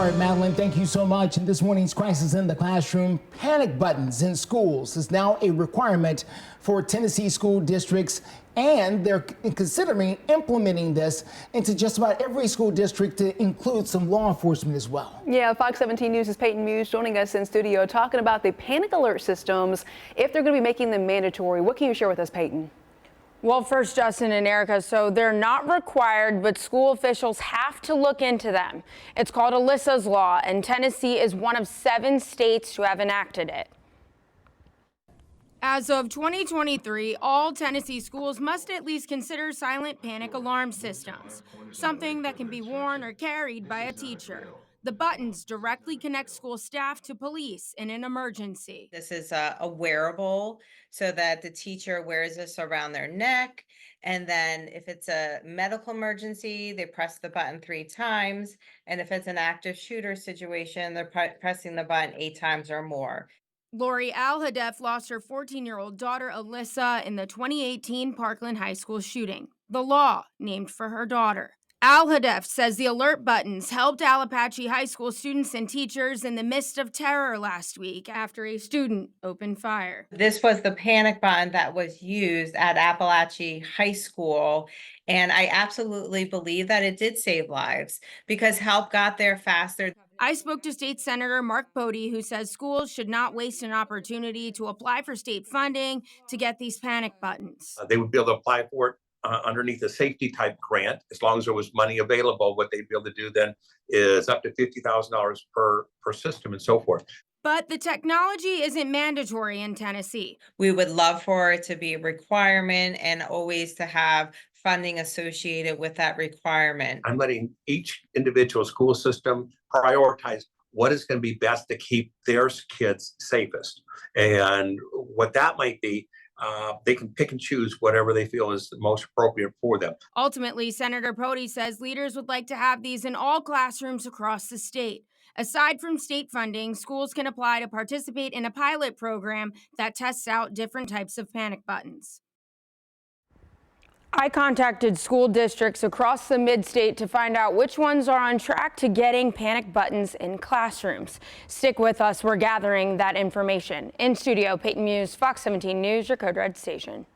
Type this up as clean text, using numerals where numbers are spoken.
All right, Madeline, thank you so much. And this morning's Crisis in the Classroom, panic buttons in schools is now a requirement for Tennessee school districts, and they're considering implementing this into just about every school district to include some law enforcement as well. Yeah, Fox 17 News' Peyton Muse joining us in studio talking about the panic alert systems, if they're going to be making them mandatory. What can you share with us, Peyton? Well, first, Justin and Erica, so they're not required, but school officials have to look into them. It's called Alyssa's Law, and Tennessee is one of 7 states to have enacted it. As of 2023, all Tennessee schools must at least consider silent panic alarm systems, something that can be worn or carried by a teacher. The buttons directly connect school staff to police in an emergency. This is a wearable so that the teacher wears this around their neck. And then if it's a medical emergency, they press the button 3 times. And if it's an active shooter situation, they're pressing the button 8 times or more. Lori Alhadef lost her 14-year-old daughter Alyssa in the 2018 Parkland High School shooting. The law named for her daughter. Alhadef says the alert buttons helped Allahatchie High School students and teachers in the midst of terror last week after a student opened fire. This was the panic button that was used at Allahatchie High School. And I absolutely believe that it did save lives because help got there faster. I spoke to State Senator Mark Bodie, who says schools should not waste an opportunity to apply for state funding to get these panic buttons. They would be able to apply for it underneath a safety type grant, as long as there was money available. What they'd be able to do then is up to $50,000 per system and so forth. But the technology isn't mandatory in Tennessee. We would love for it to be a requirement and always to have funding associated with that requirement. I'm letting each individual school system prioritize what is going to be best to keep their kids safest. And what that might be, they can pick and choose whatever they feel is the most appropriate for them. Ultimately, Senator Bodie says leaders would like to have these in all classrooms across the state. Aside from state funding, schools can apply to participate in a pilot program that tests out different types of panic buttons. I contacted school districts across the mid-state to find out which ones are on track to getting panic buttons in classrooms. Stick with us, we're gathering that information. In studio, Peyton Muse, Fox 17 News, your Code Red station.